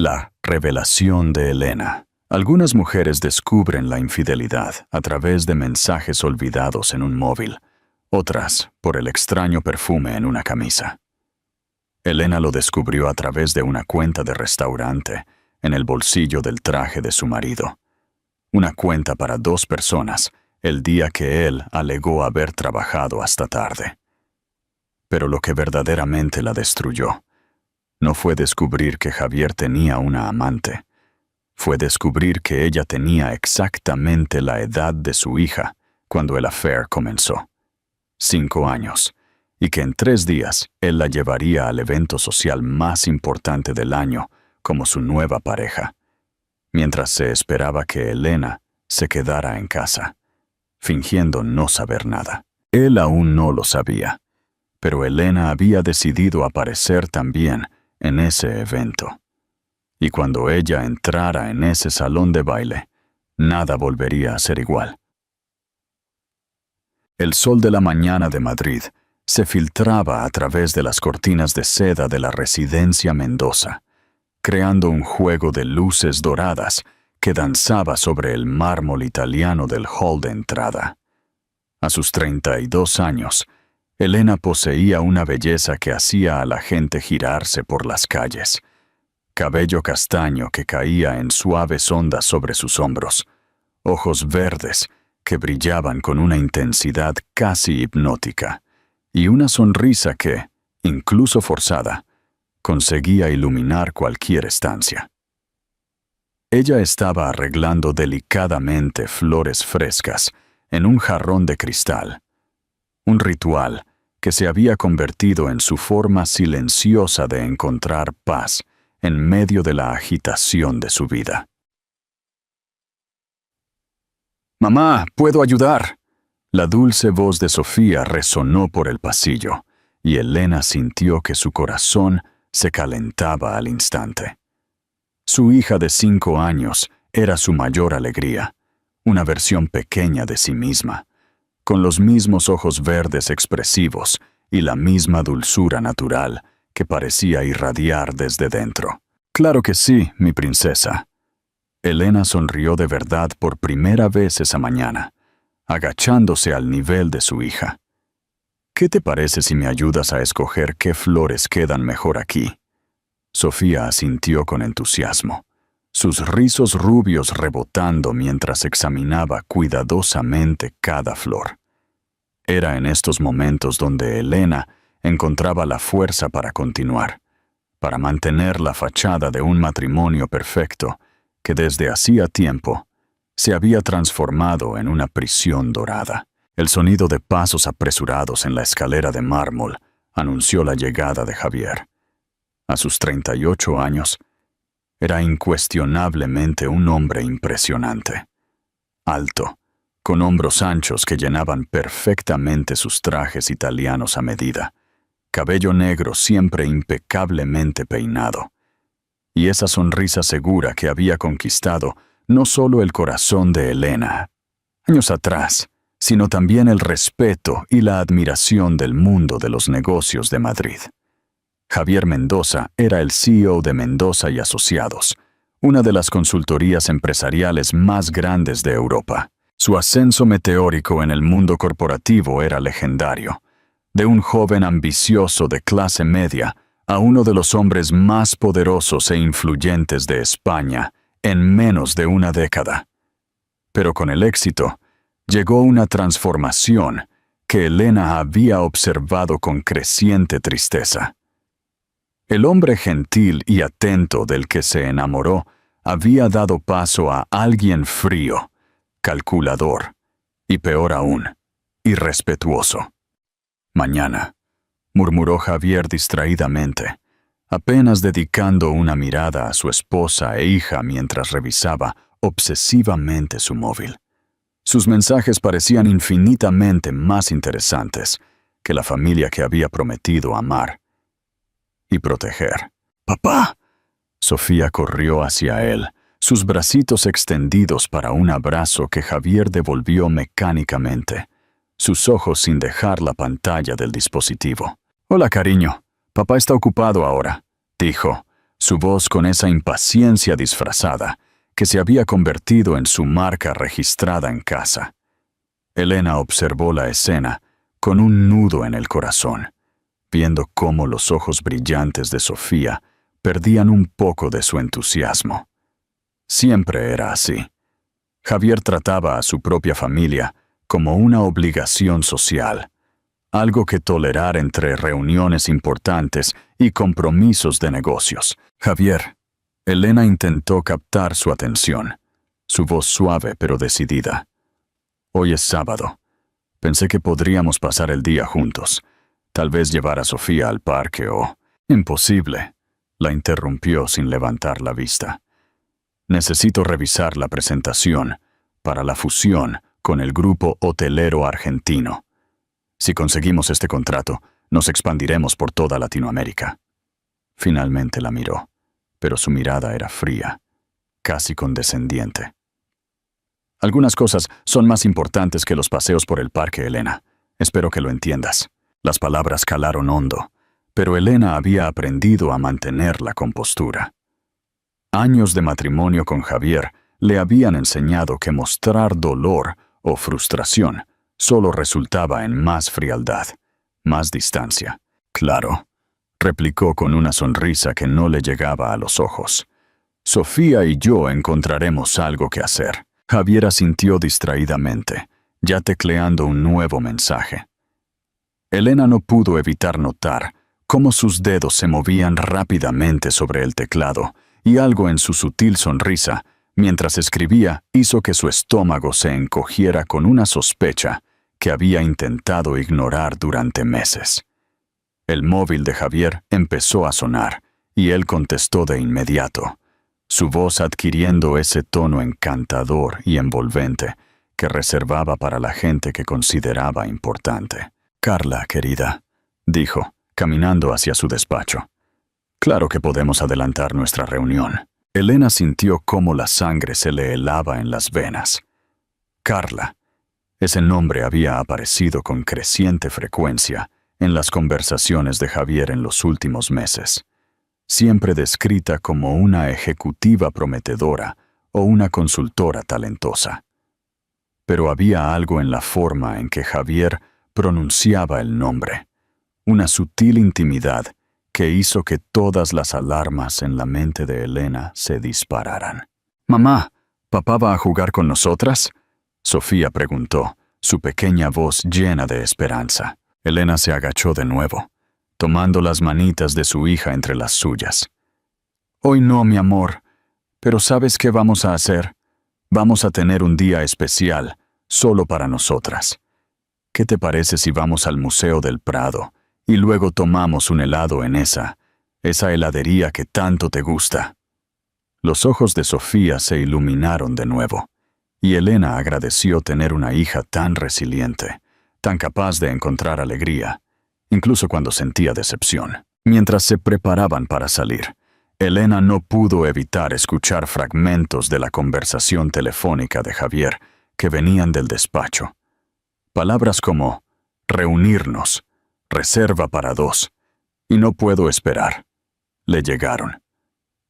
La revelación de Elena. Algunas mujeres descubren la infidelidad a través de mensajes olvidados en un móvil, otras por el extraño perfume en una camisa. Elena lo descubrió a través de una cuenta de restaurante en el bolsillo del traje de su marido. Una cuenta para 2 personas, el día que él alegó haber trabajado hasta tarde. Pero lo que verdaderamente la destruyó no fue descubrir que Javier tenía una amante. Fue descubrir que ella tenía exactamente la edad de su hija cuando el affair comenzó. 5 años, y que en 3 días él la llevaría al evento social más importante del año como su nueva pareja, mientras se esperaba que Elena se quedara en casa, fingiendo no saber nada. Él aún no lo sabía, pero Elena había decidido aparecer también en ese evento. Y cuando ella entrara en ese salón de baile, nada volvería a ser igual. El sol de la mañana de Madrid se filtraba a través de las cortinas de seda de la residencia Mendoza, creando un juego de luces doradas que danzaba sobre el mármol italiano del hall de entrada. A sus 32 años, Elena poseía una belleza que hacía a la gente girarse por las calles. Cabello castaño que caía en suaves ondas sobre sus hombros, ojos verdes que brillaban con una intensidad casi hipnótica, y una sonrisa que, incluso forzada, conseguía iluminar cualquier estancia. Ella estaba arreglando delicadamente flores frescas en un jarrón de cristal, un ritual que se había convertido en su forma silenciosa de encontrar paz en medio de la agitación de su vida. «Mamá, ¿puedo ayudar?». La dulce voz de Sofía resonó por el pasillo, y Elena sintió que su corazón se calentaba al instante. Su hija de 5 años era su mayor alegría, una versión pequeña de sí misma, con los mismos ojos verdes expresivos y la misma dulzura natural que parecía irradiar desde dentro. «Claro que sí, mi princesa». Elena sonrió de verdad por primera vez esa mañana, agachándose al nivel de su hija. «¿Qué te parece si me ayudas a escoger qué flores quedan mejor aquí?». Sofía asintió con entusiasmo, sus rizos rubios rebotando mientras examinaba cuidadosamente cada flor. Era en estos momentos donde Elena encontraba la fuerza para continuar, para mantener la fachada de un matrimonio perfecto que desde hacía tiempo se había transformado en una prisión dorada. El sonido de pasos apresurados en la escalera de mármol anunció la llegada de Javier. A sus 38 años, era incuestionablemente un hombre impresionante. Alto, con hombros anchos que llenaban perfectamente sus trajes italianos a medida, cabello negro siempre impecablemente peinado, y esa sonrisa segura que había conquistado no solo el corazón de Elena años atrás, sino también el respeto y la admiración del mundo de los negocios de Madrid. Javier Mendoza era el CEO de Mendoza y Asociados, una de las consultorías empresariales más grandes de Europa. Su ascenso meteórico en el mundo corporativo era legendario, de un joven ambicioso de clase media a uno de los hombres más poderosos e influyentes de España en menos de una década. Pero con el éxito, llegó una transformación que Elena había observado con creciente tristeza. El hombre gentil y atento del que se enamoró había dado paso a alguien frío, calculador y, peor aún, irrespetuoso. «Mañana», murmuró Javier distraídamente, apenas dedicando una mirada a su esposa e hija mientras revisaba obsesivamente su móvil. Sus mensajes parecían infinitamente más interesantes que la familia que había prometido amar y proteger. «¡Papá!». Sofía corrió hacia él, sus bracitos extendidos para un abrazo que Javier devolvió mecánicamente, sus ojos sin dejar la pantalla del dispositivo. «Hola, cariño. Papá está ocupado ahora», dijo, su voz con esa impaciencia disfrazada que se había convertido en su marca registrada en casa. Elena observó la escena con un nudo en el corazón, viendo cómo los ojos brillantes de Sofía perdían un poco de su entusiasmo. Siempre era así. Javier trataba a su propia familia como una obligación social, algo que tolerar entre reuniones importantes y compromisos de negocios. Javier. Elena intentó captar su atención, su voz suave pero decidida. Hoy es sábado. Pensé que podríamos pasar el día juntos. Tal vez llevar a Sofía al parque o... Imposible, la interrumpió sin levantar la vista. Necesito revisar la presentación para la fusión con el grupo hotelero argentino. Si conseguimos este contrato, nos expandiremos por toda Latinoamérica. Finalmente la miró, pero su mirada era fría, casi condescendiente. Algunas cosas son más importantes que los paseos por el parque, Elena. Espero que lo entiendas. Las palabras calaron hondo, pero Elena había aprendido a mantener la compostura. Años de matrimonio con Javier le habían enseñado que mostrar dolor o frustración solo resultaba en más frialdad, más distancia. Claro, replicó con una sonrisa que no le llegaba a los ojos. Sofía y yo encontraremos algo que hacer. Javier asintió distraídamente, ya tecleando un nuevo mensaje. Elena no pudo evitar notar cómo sus dedos se movían rápidamente sobre el teclado y algo en su sutil sonrisa, mientras escribía, hizo que su estómago se encogiera con una sospecha que había intentado ignorar durante meses. El móvil de Javier empezó a sonar y él contestó de inmediato, su voz adquiriendo ese tono encantador y envolvente que reservaba para la gente que consideraba importante. «Carla, querida», dijo, caminando hacia su despacho. «Claro que podemos adelantar nuestra reunión». Elena sintió cómo la sangre se le helaba en las venas. Carla. Ese nombre había aparecido con creciente frecuencia en las conversaciones de Javier en los últimos meses, siempre descrita como una ejecutiva prometedora o una consultora talentosa. Pero había algo en la forma en que Javier pronunciaba el nombre, una sutil intimidad que hizo que todas las alarmas en la mente de Elena se dispararan. «Mamá, ¿papá va a jugar con nosotras?», Sofía preguntó, su pequeña voz llena de esperanza. Elena se agachó de nuevo, tomando las manitas de su hija entre las suyas. «Hoy no, mi amor, pero ¿sabes qué vamos a hacer? Vamos a tener un día especial, solo para nosotras. ¿Qué te parece si vamos al Museo del Prado y luego tomamos un helado en esa heladería que tanto te gusta?» Los ojos de Sofía se iluminaron de nuevo, y Elena agradeció tener una hija tan resiliente, tan capaz de encontrar alegría, incluso cuando sentía decepción. Mientras se preparaban para salir, Elena no pudo evitar escuchar fragmentos de la conversación telefónica de Javier que venían del despacho. Palabras como reunirnos, reserva para 2, y no puedo esperar, le llegaron,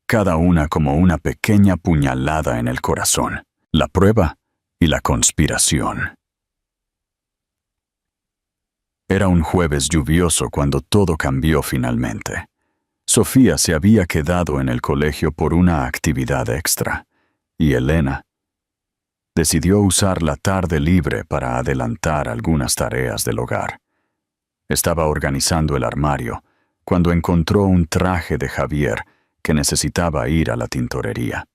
cada una como una pequeña puñalada en el corazón, la prueba y la conspiración. Era un jueves lluvioso cuando todo cambió finalmente. Sofía se había quedado en el colegio por una actividad extra, y Elena decidió usar la tarde libre para adelantar algunas tareas del hogar. Estaba organizando el armario cuando encontró un traje de Javier que necesitaba ir a la tintorería.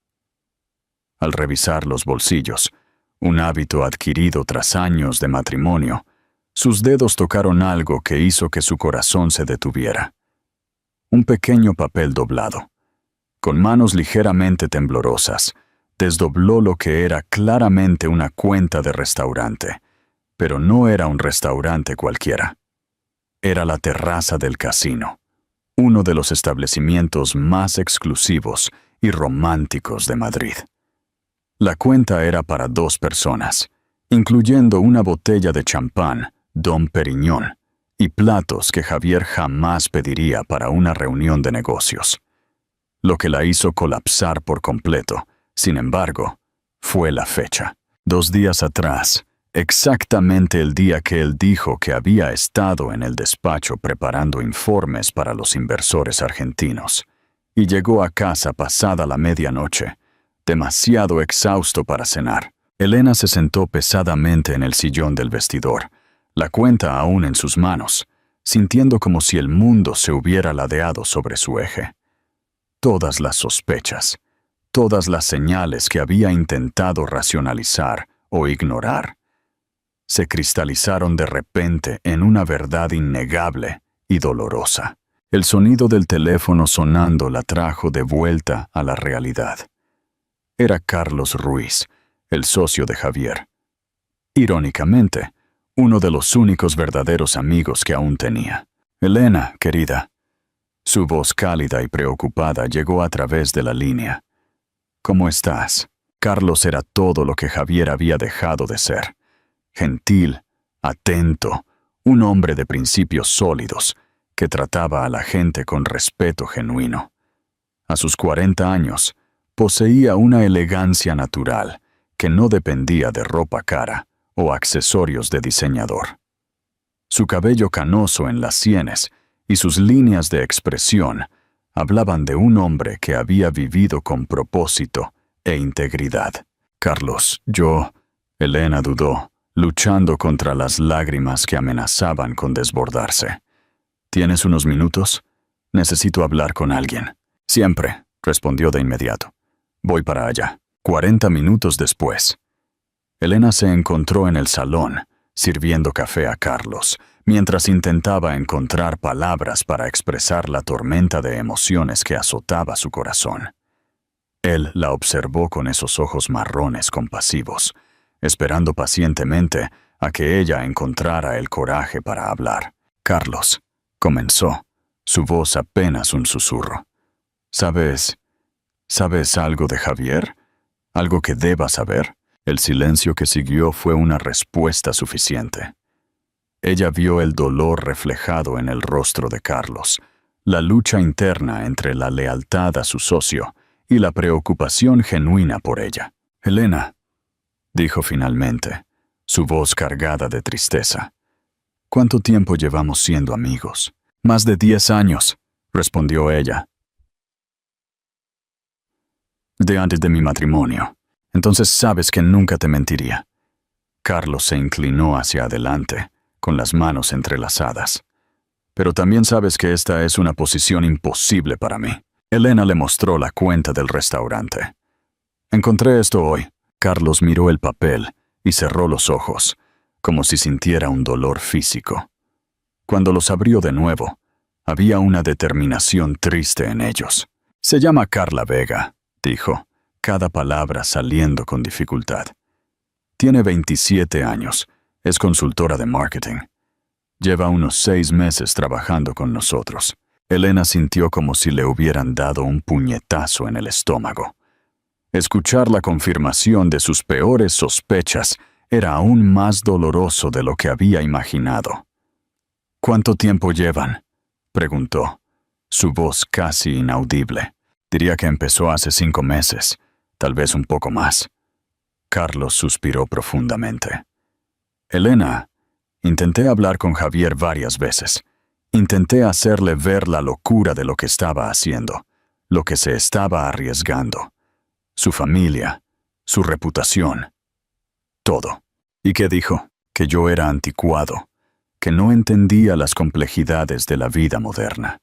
Al revisar los bolsillos, un hábito adquirido tras años de matrimonio, sus dedos tocaron algo que hizo que su corazón se detuviera. Un pequeño papel doblado. Con manos ligeramente temblorosas, desdobló lo que era claramente una cuenta de restaurante, pero no era un restaurante cualquiera. Era la terraza del casino, uno de los establecimientos más exclusivos y románticos de Madrid. La cuenta era para 2 personas, incluyendo una botella de champán, Dom Perignon, y platos que Javier jamás pediría para una reunión de negocios. lo que la hizo colapsar por completo. Sin embargo, fue la fecha. 2 días atrás, exactamente el día que él dijo que había estado en el despacho preparando informes para los inversores argentinos, y llegó a casa pasada la medianoche, demasiado exhausto para cenar. Elena se sentó pesadamente en el sillón del vestidor, la cuenta aún en sus manos, sintiendo como si el mundo se hubiera ladeado sobre su eje. Todas las sospechas, todas las señales que había intentado racionalizar o ignorar, se cristalizaron de repente en una verdad innegable y dolorosa. El sonido del teléfono sonando la trajo de vuelta a la realidad. Era Carlos Ruiz, el socio de Javier. Irónicamente, uno de los únicos verdaderos amigos que aún tenía. «Elena, querida». Su voz cálida y preocupada llegó a través de la línea. «¿Cómo estás?» Carlos era todo lo que Javier había dejado de ser. Gentil, atento, un hombre de principios sólidos, que trataba a la gente con respeto genuino. A sus 40 años, poseía una elegancia natural que no dependía de ropa cara o accesorios de diseñador. Su cabello canoso en las sienes y sus líneas de expresión hablaban de un hombre que había vivido con propósito e integridad. «Carlos, Elena dudó, luchando contra las lágrimas que amenazaban con desbordarse. «¿Tienes unos minutos? Necesito hablar con alguien». «Siempre», respondió de inmediato. «Voy para allá». 40 minutos después, Elena se encontró en el salón, sirviendo café a Carlos, mientras intentaba encontrar palabras para expresar la tormenta de emociones que azotaba su corazón. Él la observó con esos ojos marrones compasivos, esperando pacientemente a que ella encontrara el coraje para hablar. «Carlos», comenzó, su voz apenas un susurro. ¿Sabes algo de Javier? ¿Algo que deba saber?» El silencio que siguió fue una respuesta suficiente. Ella vio el dolor reflejado en el rostro de Carlos, la lucha interna entre la lealtad a su socio y la preocupación genuina por ella. «Elena», dijo finalmente, su voz cargada de tristeza. «¿Cuánto tiempo llevamos siendo amigos?» «Más de 10 años», respondió ella. «De antes de mi matrimonio. Entonces sabes que nunca te mentiría». Carlos se inclinó hacia adelante, con las manos entrelazadas. «Pero también sabes que esta es una posición imposible para mí». Elena le mostró la cuenta del restaurante. «Encontré esto hoy». Carlos miró el papel y cerró los ojos, como si sintiera un dolor físico. Cuando los abrió de nuevo, había una determinación triste en ellos. «Se llama Carla Vega», dijo, cada palabra saliendo con dificultad. «Tiene 27 años, es consultora de marketing. Lleva unos 6 meses trabajando con nosotros». Elena sintió como si le hubieran dado un puñetazo en el estómago. Escuchar la confirmación de sus peores sospechas era aún más doloroso de lo que había imaginado. «¿Cuánto tiempo llevan?», preguntó, su voz casi inaudible. «Diría que empezó hace 5 meses, tal vez un poco más». Carlos suspiró profundamente. «Elena, intenté hablar con Javier varias veces. Intenté hacerle ver la locura de lo que estaba haciendo, lo que se estaba arriesgando. Su familia, su reputación, todo. ¿Y qué dijo? Que yo era anticuado, que no entendía las complejidades de la vida moderna».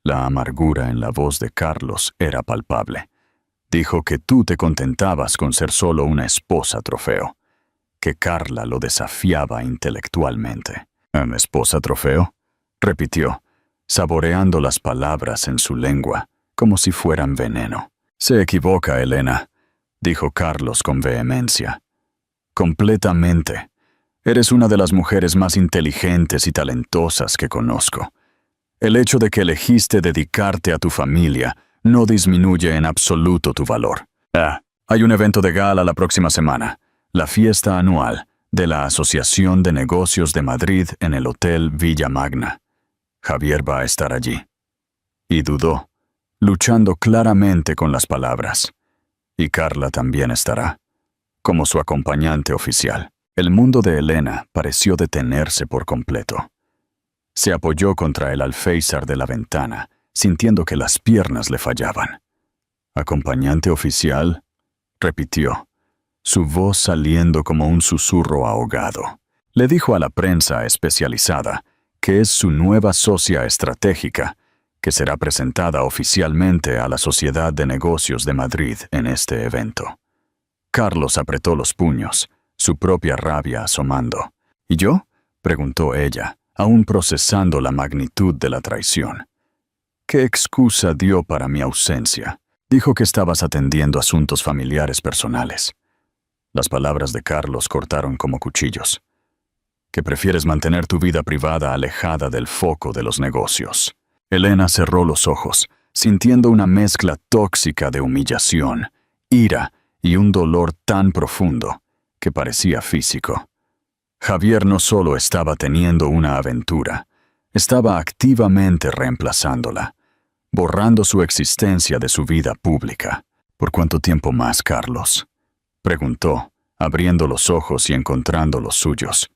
La amargura en la voz de Carlos era palpable. «Dijo que tú te contentabas con ser solo una esposa trofeo, que Carla lo desafiaba intelectualmente». «¿Una esposa trofeo?», repitió, saboreando las palabras en su lengua, como si fueran veneno. «Se equivoca, Elena», dijo Carlos con vehemencia. «Completamente. Eres una de las mujeres más inteligentes y talentosas que conozco. El hecho de que elegiste dedicarte a tu familia no disminuye en absoluto tu valor. Hay un evento de gala la próxima semana, la fiesta anual de la Asociación de Negocios de Madrid en el Hotel Villa Magna. Javier va a estar allí». Y dudó. luchando claramente con las palabras. Y Carla también estará, como su acompañante oficial. El mundo de Elena pareció detenerse por completo. Se apoyó contra el alféizar de la ventana, sintiendo que las piernas le fallaban. «¿Acompañante oficial?», repitió, su voz saliendo como un susurro ahogado. Le dijo a la prensa especializada que es su nueva socia estratégica, que será presentada oficialmente a la Sociedad de Negocios de Madrid en este evento. Carlos apretó los puños, su propia rabia asomando. «¿Y yo?», preguntó ella, aún procesando la magnitud de la traición. «¿Qué excusa dio para mi ausencia? Dijo que estabas atendiendo asuntos familiares personales». Las palabras de Carlos cortaron como cuchillos. «Que prefieres mantener tu vida privada alejada del foco de los negocios». Elena cerró los ojos, sintiendo una mezcla tóxica de humillación, ira y un dolor tan profundo que parecía físico. Javier no solo estaba teniendo una aventura, estaba activamente reemplazándola, borrando su existencia de su vida pública. «¿Por cuánto tiempo más, Carlos?», preguntó, abriendo los ojos y encontrando los suyos.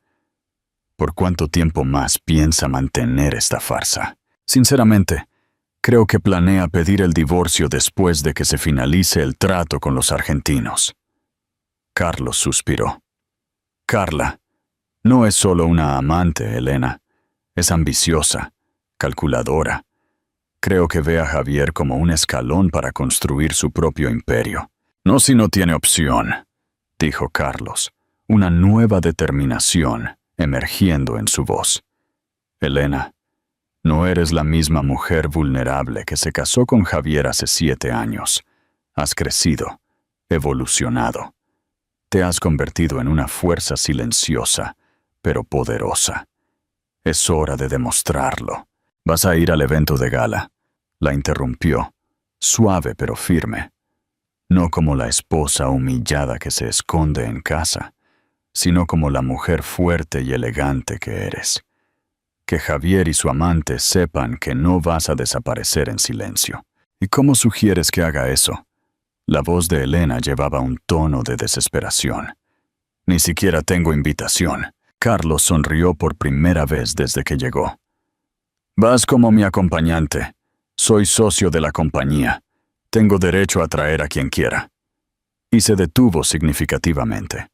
«¿Por cuánto tiempo más piensa mantener esta farsa? Sinceramente, creo que planea pedir el divorcio después de que se finalice el trato con los argentinos». Carlos suspiró. «Carla no es solo una amante, Elena. Es ambiciosa, calculadora. Creo que ve a Javier como un escalón para construir su propio imperio». «No si no tiene opción», dijo Carlos, una nueva determinación emergiendo en su voz. «Elena, no eres la misma mujer vulnerable que se casó con Javier hace 7 años. Has crecido, evolucionado. Te has convertido en una fuerza silenciosa, pero poderosa. Es hora de demostrarlo. Vas a ir al evento de gala», la interrumpió, suave pero firme. «No como la esposa humillada que se esconde en casa, sino como la mujer fuerte y elegante que eres. Que Javier y su amante sepan que no vas a desaparecer en silencio». «¿Y cómo sugieres que haga eso?». La voz de Elena llevaba un tono de desesperación. «Ni siquiera tengo invitación». Carlos sonrió por primera vez desde que llegó. «Vas como mi acompañante. Soy socio de la compañía. Tengo derecho a traer a quien quiera». Y se detuvo significativamente.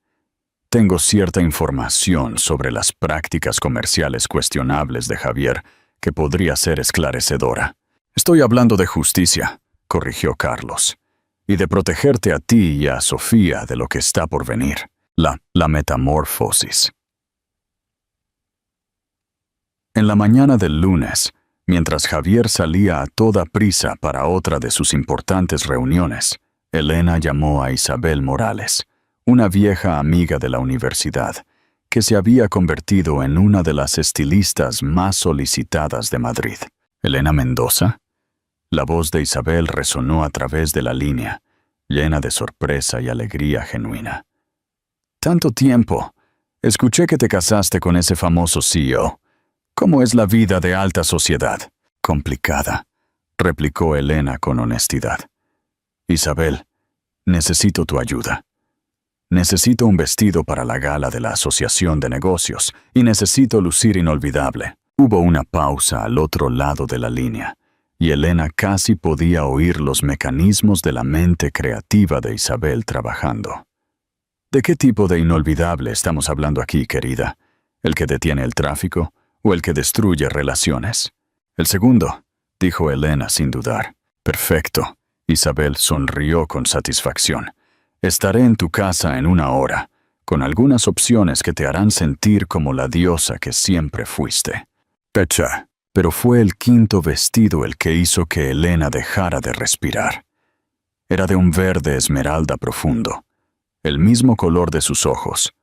«Tengo cierta información sobre las prácticas comerciales cuestionables de Javier que podría ser esclarecedora». «Estoy hablando de justicia», corrigió Carlos, «y de protegerte a ti y a Sofía de lo que está por venir, la metamorfosis». En la mañana del lunes, mientras Javier salía a toda prisa para otra de sus importantes reuniones, Elena llamó a Isabel Morales, una vieja amiga de la universidad, que se había convertido en una de las estilistas más solicitadas de Madrid. «¿Elena Mendoza?». La voz de Isabel resonó a través de la línea, llena de sorpresa y alegría genuina. «Tanto tiempo. Escuché que te casaste con ese famoso CEO. ¿Cómo es la vida de alta sociedad?». «Complicada», replicó Elena con honestidad. «Isabel, necesito tu ayuda. Necesito un vestido para la gala de la Asociación de Negocios y necesito lucir inolvidable». Hubo una pausa al otro lado de la línea, y Elena casi podía oír los mecanismos de la mente creativa de Isabel trabajando. «¿De qué tipo de inolvidable estamos hablando aquí, querida? ¿El que detiene el tráfico o el que destruye relaciones?». «El segundo», dijo Elena sin dudar. «Perfecto». Isabel sonrió con satisfacción. «Estaré en tu casa en 1 hora, con algunas opciones que te harán sentir como la diosa que siempre fuiste». Pecha. Pero fue el 5.º vestido el que hizo que Elena dejara de respirar. Era de un verde esmeralda profundo, el mismo color de sus ojos,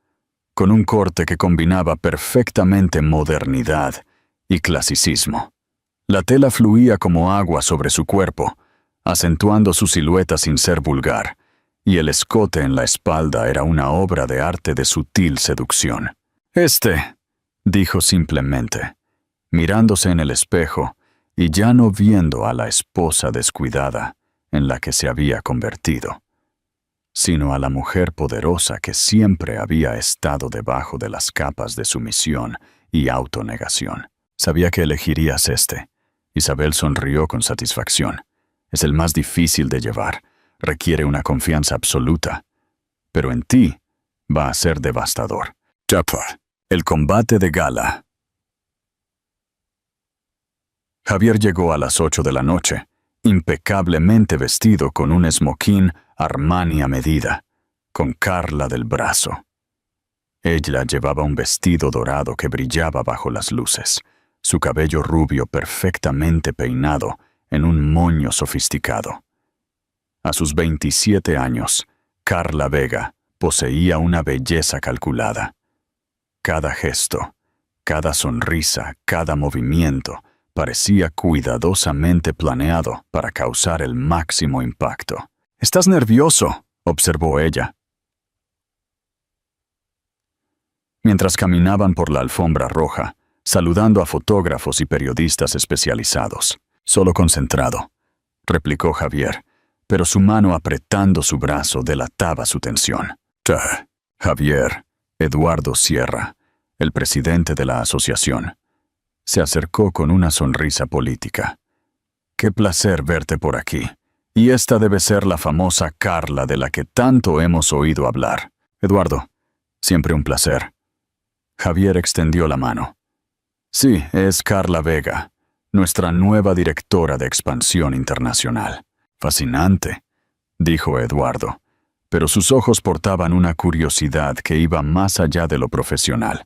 con un corte que combinaba perfectamente modernidad y clasicismo. La tela fluía como agua sobre su cuerpo, acentuando su silueta sin ser vulgar, y el escote en la espalda era una obra de arte de sutil seducción. «Dijo simplemente, mirándose en el espejo y ya no viendo a la esposa descuidada en la que se había convertido, sino a la mujer poderosa que siempre había estado debajo de las capas de sumisión y autonegación. Sabía que elegirías este. Isabel sonrió con satisfacción. Es el más difícil de llevar. Requiere una confianza absoluta. Pero en ti va a ser devastador. Chapa. El combate de gala. Javier llegó a las 8 de la noche, impecablemente vestido con un smoking Armani a medida, con Carla del brazo. Ella llevaba un vestido dorado que brillaba bajo las luces, su cabello rubio perfectamente peinado en un moño sofisticado. A sus 27 años, Carla Vega poseía una belleza calculada. Cada gesto, cada sonrisa, cada movimiento parecía cuidadosamente planeado para causar el máximo impacto. «¿Estás nervioso?», observó ella. Mientras caminaban por la alfombra roja, saludando a fotógrafos y periodistas especializados. «Solo concentrado», replicó Javier, pero su mano apretando su brazo delataba su tensión. Javier, Eduardo Sierra, el presidente de la asociación, se acercó con una sonrisa política. «Qué placer verte por aquí. Y esta debe ser la famosa Carla de la que tanto hemos oído hablar. Eduardo, siempre un placer». Javier extendió la mano. «Sí, es Carla Vega, nuestra nueva directora de expansión internacional». «Fascinante», dijo Eduardo, pero sus ojos portaban una curiosidad que iba más allá de lo profesional.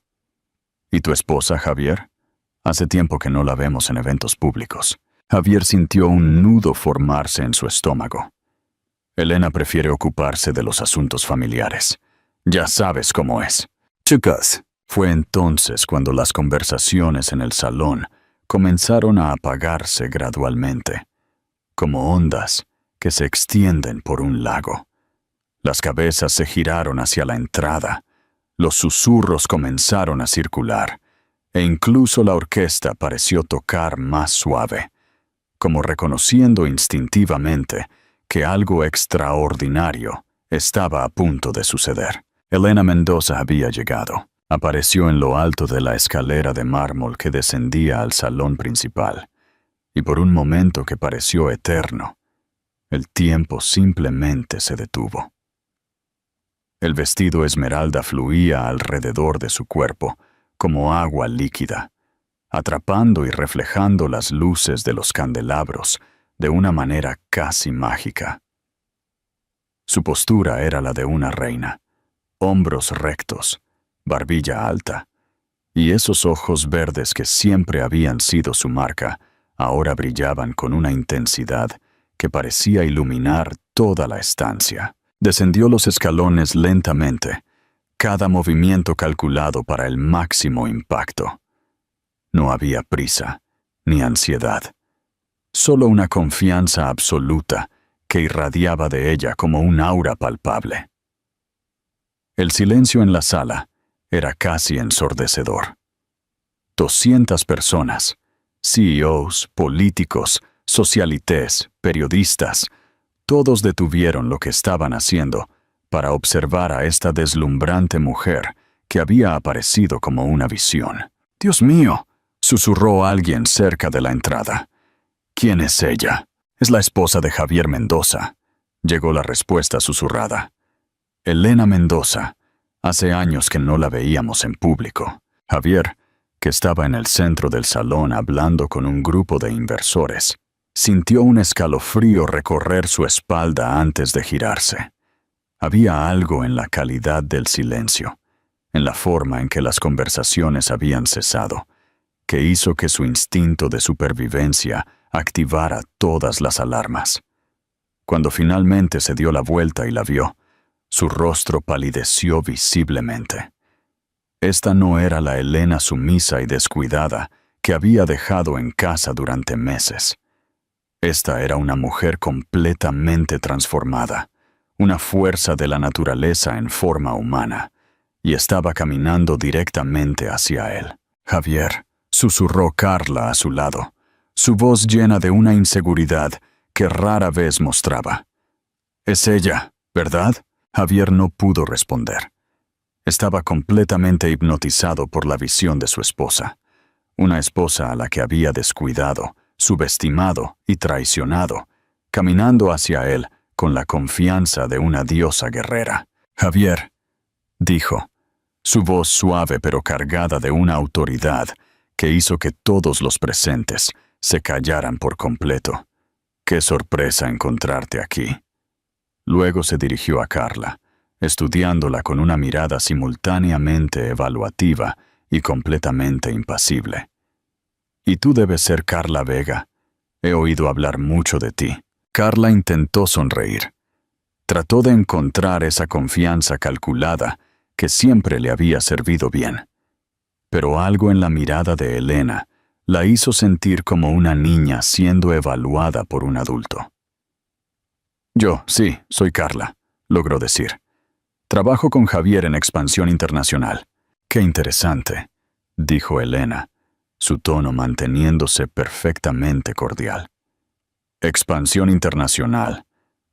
«¿Y tu esposa, Javier? Hace tiempo que no la vemos en eventos públicos». Javier sintió un nudo formarse en su estómago. «Elena prefiere ocuparse de los asuntos familiares. Ya sabes cómo es». «Chicas». Fue entonces cuando las conversaciones en el salón comenzaron a apagarse gradualmente, como ondas que se extienden por un lago. Las cabezas se giraron hacia la entrada, los susurros comenzaron a circular, e incluso la orquesta pareció tocar más suave, como reconociendo instintivamente que algo extraordinario estaba a punto de suceder. Elena Mendoza había llegado. Apareció en lo alto de la escalera de mármol que descendía al salón principal, y por un momento que pareció eterno, el tiempo simplemente se detuvo. El vestido esmeralda fluía alrededor de su cuerpo, como agua líquida, atrapando y reflejando las luces de los candelabros de una manera casi mágica. Su postura era la de una reina, hombros rectos, barbilla alta, y esos ojos verdes que siempre habían sido su marca, ahora brillaban con una intensidad que parecía iluminar toda la estancia. Descendió los escalones lentamente, cada movimiento calculado para el máximo impacto. No había prisa, ni ansiedad, solo una confianza absoluta que irradiaba de ella como un aura palpable. El silencio en la sala era casi ensordecedor. 200 personas, CEOs, políticos, socialités, periodistas, todos detuvieron lo que estaban haciendo para observar a esta deslumbrante mujer que había aparecido como una visión. «Dios mío», susurró alguien cerca de la entrada. «¿Quién es ella?» «Es la esposa de Javier Mendoza», llegó la respuesta susurrada. «Elena Mendoza. Hace años que no la veíamos en público». Javier, que estaba en el centro del salón hablando con un grupo de inversores, sintió un escalofrío recorrer su espalda antes de girarse. Había algo en la calidad del silencio, en la forma en que las conversaciones habían cesado, que hizo que su instinto de supervivencia activara todas las alarmas. Cuando finalmente se dio la vuelta y la vio, su rostro palideció visiblemente. Esta no era la Elena sumisa y descuidada que había dejado en casa durante meses. Esta era una mujer completamente transformada, una fuerza de la naturaleza en forma humana, y estaba caminando directamente hacia él. «Javier», susurró Carla a su lado, su voz llena de una inseguridad que rara vez mostraba. «Es ella, ¿verdad?». Javier no pudo responder. Estaba completamente hipnotizado por la visión de su esposa. Una esposa a la que había descuidado, subestimado y traicionado, caminando hacia él con la confianza de una diosa guerrera. «Javier», dijo, su voz suave pero cargada de una autoridad que hizo que todos los presentes se callaran por completo. «Qué sorpresa encontrarte aquí». Luego se dirigió a Carla, estudiándola con una mirada simultáneamente evaluativa y completamente impasible. «Y tú debes ser Carla Vega. He oído hablar mucho de ti». Carla intentó sonreír. Trató de encontrar esa confianza calculada que siempre le había servido bien. Pero algo en la mirada de Elena la hizo sentir como una niña siendo evaluada por un adulto. «Yo, sí, soy Carla», logró decir. «Trabajo con Javier en Expansión Internacional». «Qué interesante», dijo Elena, su tono manteniéndose perfectamente cordial. «Expansión Internacional».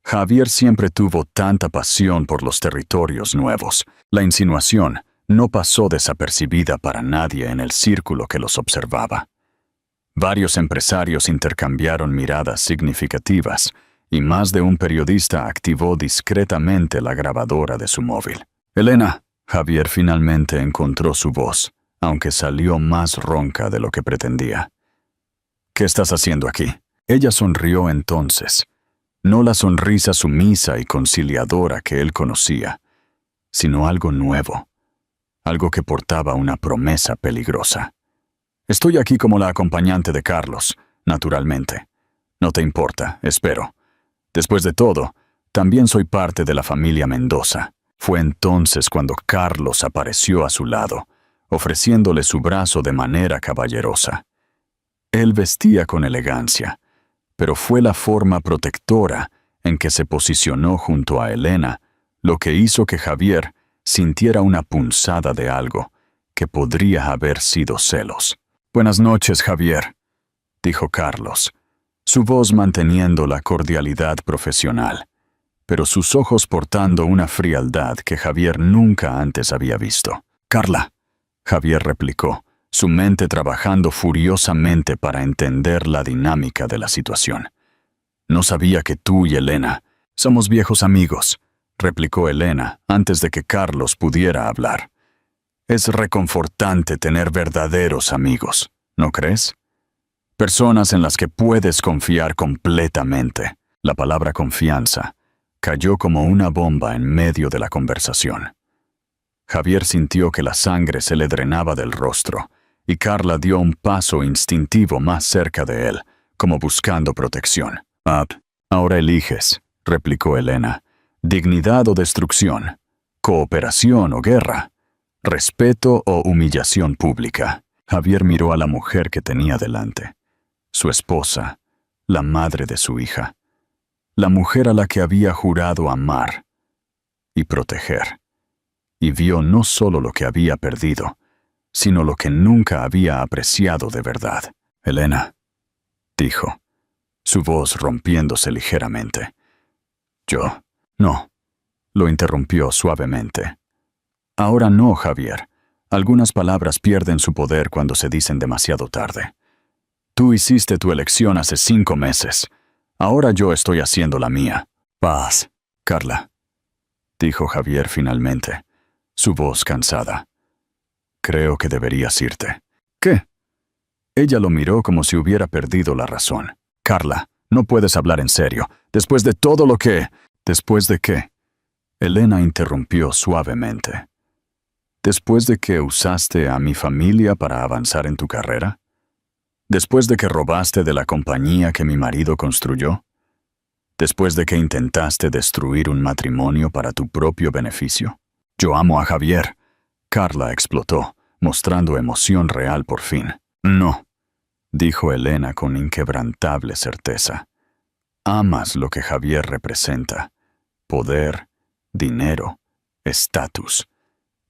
Javier siempre tuvo tanta pasión por los territorios nuevos. La insinuación no pasó desapercibida para nadie en el círculo que los observaba. Varios empresarios intercambiaron miradas significativas y más de un periodista activó discretamente la grabadora de su móvil. «Elena», Javier finalmente encontró su voz, aunque salió más ronca de lo que pretendía. «¿Qué estás haciendo aquí?». Ella sonrió entonces. No la sonrisa sumisa y conciliadora que él conocía, sino algo nuevo, algo que portaba una promesa peligrosa. «Estoy aquí como la acompañante de Carlos, naturalmente. No te importa, espero. Después de todo, también soy parte de la familia Mendoza». Fue entonces cuando Carlos apareció a su lado, ofreciéndole su brazo de manera caballerosa. Él vestía con elegancia, pero fue la forma protectora en que se posicionó junto a Elena lo que hizo que Javier sintiera una punzada de algo que podría haber sido celos. «Buenas noches, Javier», dijo Carlos, su voz manteniendo la cordialidad profesional, pero sus ojos portando una frialdad que Javier nunca antes había visto. «Carla», Javier replicó, su mente trabajando furiosamente para entender la dinámica de la situación. «No sabía que tú y Elena...». «Somos viejos amigos», replicó Elena antes de que Carlos pudiera hablar. «Es reconfortante tener verdaderos amigos, ¿no crees? Personas en las que puedes confiar completamente». La palabra confianza cayó como una bomba en medio de la conversación. Javier sintió que la sangre se le drenaba del rostro, y Carla dio un paso instintivo más cerca de él, como buscando protección. «Ahora eliges», replicó Elena. «Dignidad o destrucción, cooperación o guerra, respeto o humillación pública». Javier miró a la mujer que tenía delante, su esposa, la madre de su hija, la mujer a la que había jurado amar y proteger, y vio no solo lo que había perdido, sino lo que nunca había apreciado de verdad. «Elena», dijo, su voz rompiéndose ligeramente. «Yo, no», lo interrumpió suavemente. «Ahora no, Javier. Algunas palabras pierden su poder cuando se dicen demasiado tarde. Tú hiciste tu elección hace 5 meses. Ahora yo estoy haciendo la mía». «Paz, Carla», dijo Javier finalmente, su voz cansada. «Creo que deberías irte». «¿Qué?». Ella lo miró como si hubiera perdido la razón. «Carla, no puedes hablar en serio. Después de todo lo que...». «¿Después de qué?». Elena interrumpió suavemente. «¿Después de que usaste a mi familia para avanzar en tu carrera? ¿Después de que robaste de la compañía que mi marido construyó? ¿Después de que intentaste destruir un matrimonio para tu propio beneficio? Yo amo a Javier». Carla explotó, mostrando emoción real por fin. «No», dijo Elena con inquebrantable certeza. «Amas lo que Javier representa. Poder, dinero, estatus.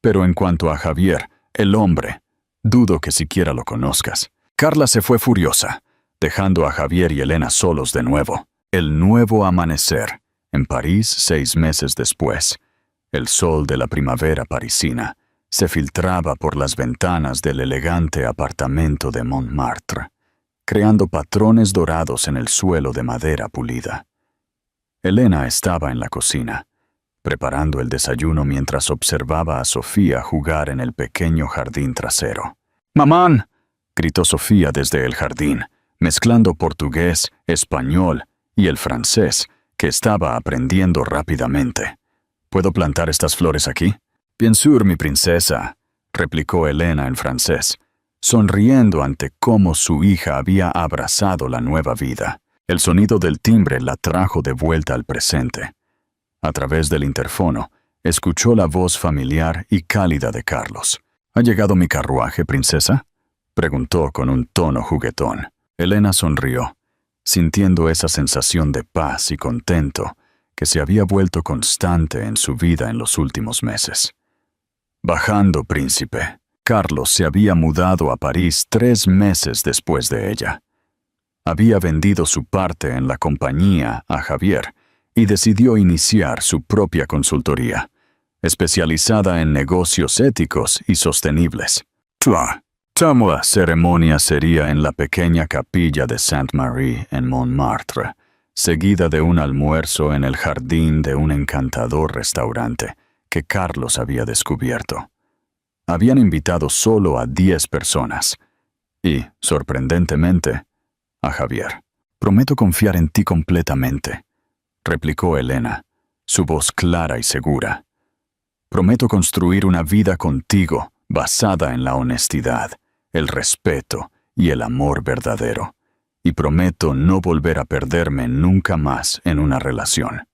Pero en cuanto a Javier, el hombre, dudo que siquiera lo conozcas». Carla se fue furiosa. dejando a Javier y Elena solos de nuevo. El nuevo amanecer, en París 6 meses después. El sol de la primavera parisina se filtraba por las ventanas del elegante apartamento de Montmartre, creando patrones dorados en el suelo de madera pulida. Elena estaba en la cocina, preparando el desayuno mientras observaba a Sofía jugar en el pequeño jardín trasero. «¡Mamán!», gritó Sofía desde el jardín, mezclando portugués, español y el francés, que estaba aprendiendo rápidamente. «¿Puedo plantar estas flores aquí?» «Bien sûr, mi princesa», replicó Elena en francés, sonriendo ante cómo su hija había abrazado la nueva vida. El sonido del timbre la trajo de vuelta al presente. A través del interfono, escuchó la voz familiar y cálida de Carlos. «¿Ha llegado mi carruaje, princesa?», preguntó con un tono juguetón. Elena sonrió, sintiendo esa sensación de paz y contento que se había vuelto constante en su vida en los últimos meses. «Bajando, príncipe». Carlos se había mudado a París 3 meses después de ella. Había vendido su parte en la compañía a Javier y decidió iniciar su propia consultoría, especializada en negocios éticos y sostenibles. La ceremonia sería en la pequeña capilla de Sainte-Marie en Montmartre, seguida de un almuerzo en el jardín de un encantador restaurante que Carlos había descubierto. Habían invitado solo a 10 personas y, sorprendentemente, a Javier. «Prometo confiar en ti completamente», replicó Elena, su voz clara y segura. «Prometo construir una vida contigo basada en la honestidad, el respeto y el amor verdadero. Y prometo no volver a perderme nunca más en una relación.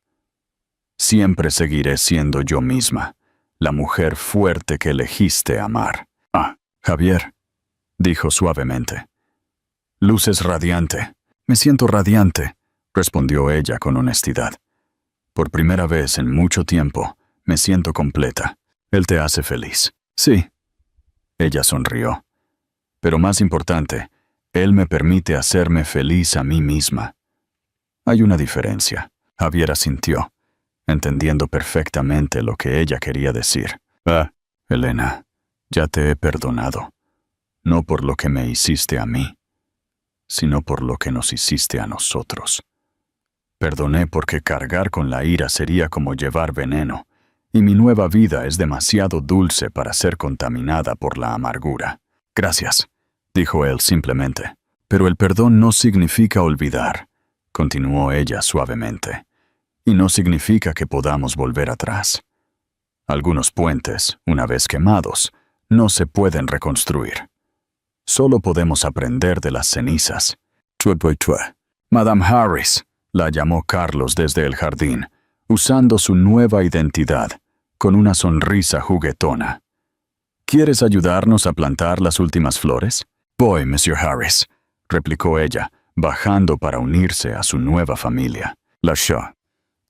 Siempre seguiré siendo yo misma, la mujer fuerte que elegiste amar». «Ah, Javier», dijo suavemente. «Luces radiante». «Me siento radiante», respondió ella con honestidad. «Por primera vez en mucho tiempo, me siento completa. Él te hace feliz». «Sí». Ella sonrió. «Pero más importante, él me permite hacerme feliz a mí misma». «Hay una diferencia». Javier asintió, entendiendo perfectamente lo que ella quería decir. «Ah, Elena, ya te he perdonado. No por lo que me hiciste a mí, sino por lo que nos hiciste a nosotros. Perdoné porque cargar con la ira sería como llevar veneno, y mi nueva vida es demasiado dulce para ser contaminada por la amargura». «Gracias», dijo él simplemente. «Pero el perdón no significa olvidar», continuó ella suavemente, «y no significa que podamos volver atrás. Algunos puentes, una vez quemados, no se pueden reconstruir. Solo podemos aprender de las cenizas». «Madame Harris», la llamó Carlos desde el jardín, usando su nueva identidad, con una sonrisa juguetona. «¿Quieres ayudarnos a plantar las últimas flores?» «Voy, Monsieur Harris», replicó ella, bajando para unirse a su nueva familia.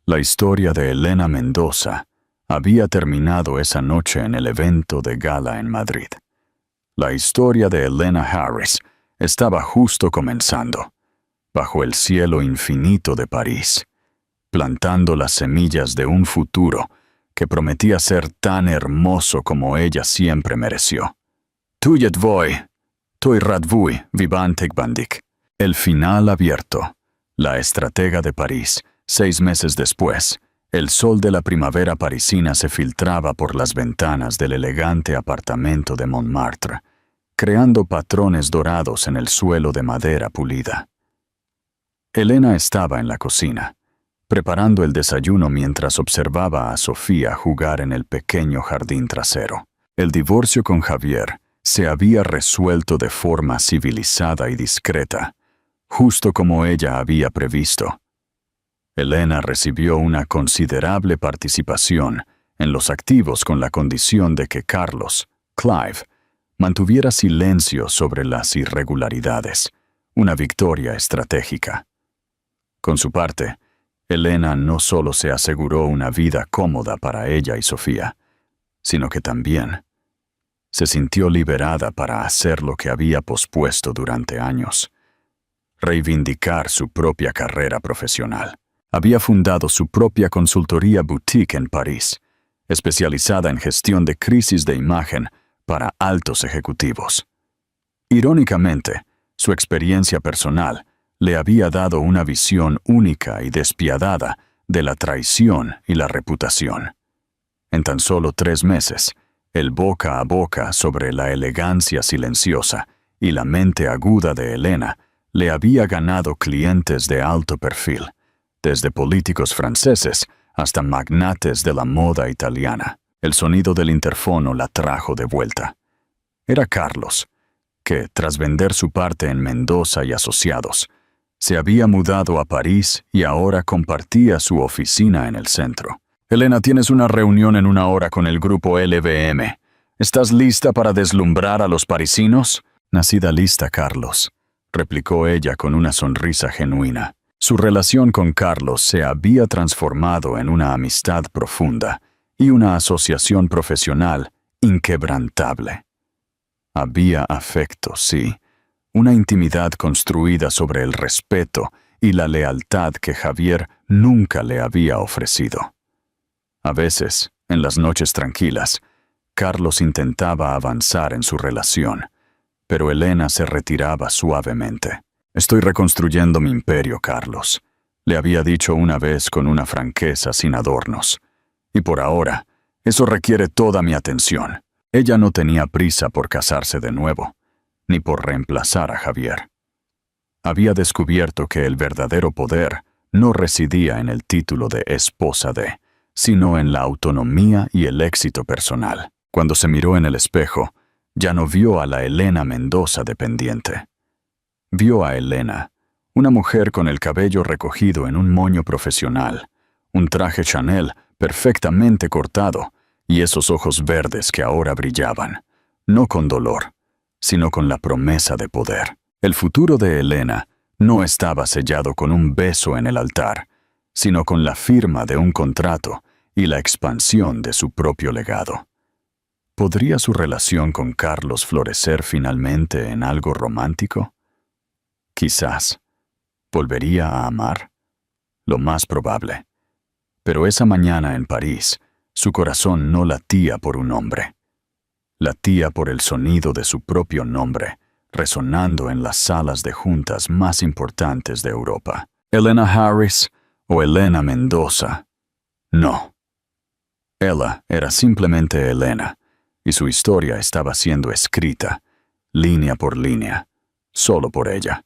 La historia de Elena Mendoza había terminado esa noche en el evento de gala en Madrid. La historia de Elena Harris estaba justo comenzando, bajo el cielo infinito de París, plantando las semillas de un futuro que prometía ser tan hermoso como ella siempre mereció. «Tuyet voi, toi radvui vivantek bandik». El final abierto. La estratega de París, 6 meses después. El sol de la primavera parisina se filtraba por las ventanas del elegante apartamento de Montmartre, creando patrones dorados en el suelo de madera pulida. Elena estaba en la cocina, preparando el desayuno mientras observaba a Sofía jugar en el pequeño jardín trasero. El divorcio con Javier se había resuelto de forma civilizada y discreta, justo como ella había previsto. Elena recibió una considerable participación en los activos con la condición de que Carlos, Clive, mantuviera silencio sobre las irregularidades, una victoria estratégica. Con su parte, Elena no solo se aseguró una vida cómoda para ella y Sofía, sino que también se sintió liberada para hacer lo que había pospuesto durante años: reivindicar su propia carrera profesional. Había fundado su propia consultoría boutique en París, especializada en gestión de crisis de imagen para altos ejecutivos. Irónicamente, su experiencia personal le había dado una visión única y despiadada de la traición y la reputación. En tan solo 3 meses, el boca a boca sobre la elegancia silenciosa y la mente aguda de Elena le había ganado clientes de alto perfil, desde políticos franceses hasta magnates de la moda italiana. El sonido del interfono la trajo de vuelta. Era Carlos, que, tras vender su parte en Mendoza y Asociados, se había mudado a París y ahora compartía su oficina en el centro. Elena, tienes una reunión en 1 hora con el grupo LVM. ¿Estás lista para deslumbrar a los parisinos? Nacida lista, Carlos, replicó ella con una sonrisa genuina. Su relación con Carlos se había transformado en una amistad profunda y una asociación profesional inquebrantable. Había afecto, sí, una intimidad construida sobre el respeto y la lealtad que Javier nunca le había ofrecido. A veces, en las noches tranquilas, Carlos intentaba avanzar en su relación, pero Elena se retiraba suavemente. «Estoy reconstruyendo mi imperio, Carlos», le había dicho una vez con una franqueza sin adornos. «Y por ahora, eso requiere toda mi atención». Ella no tenía prisa por casarse de nuevo, ni por reemplazar a Javier. Había descubierto que el verdadero poder no residía en el título de esposa de, sino en la autonomía y el éxito personal. Cuando se miró en el espejo, ya no vio a la Elena Mendoza dependiente. Vio a Elena, una mujer con el cabello recogido en un moño profesional, un traje Chanel perfectamente cortado y esos ojos verdes que ahora brillaban, no con dolor, sino con la promesa de poder. El futuro de Elena no estaba sellado con un beso en el altar, sino con la firma de un contrato y la expansión de su propio legado. ¿Podría su relación con Carlos florecer finalmente en algo romántico? Quizás. ¿Volvería a amar? Lo más probable. Pero esa mañana en París, su corazón no latía por un hombre. Latía por el sonido de su propio nombre, resonando en las salas de juntas más importantes de Europa. ¿Elena Harris o Elena Mendoza? No. Ella era simplemente Elena, y su historia estaba siendo escrita, línea por línea, solo por ella.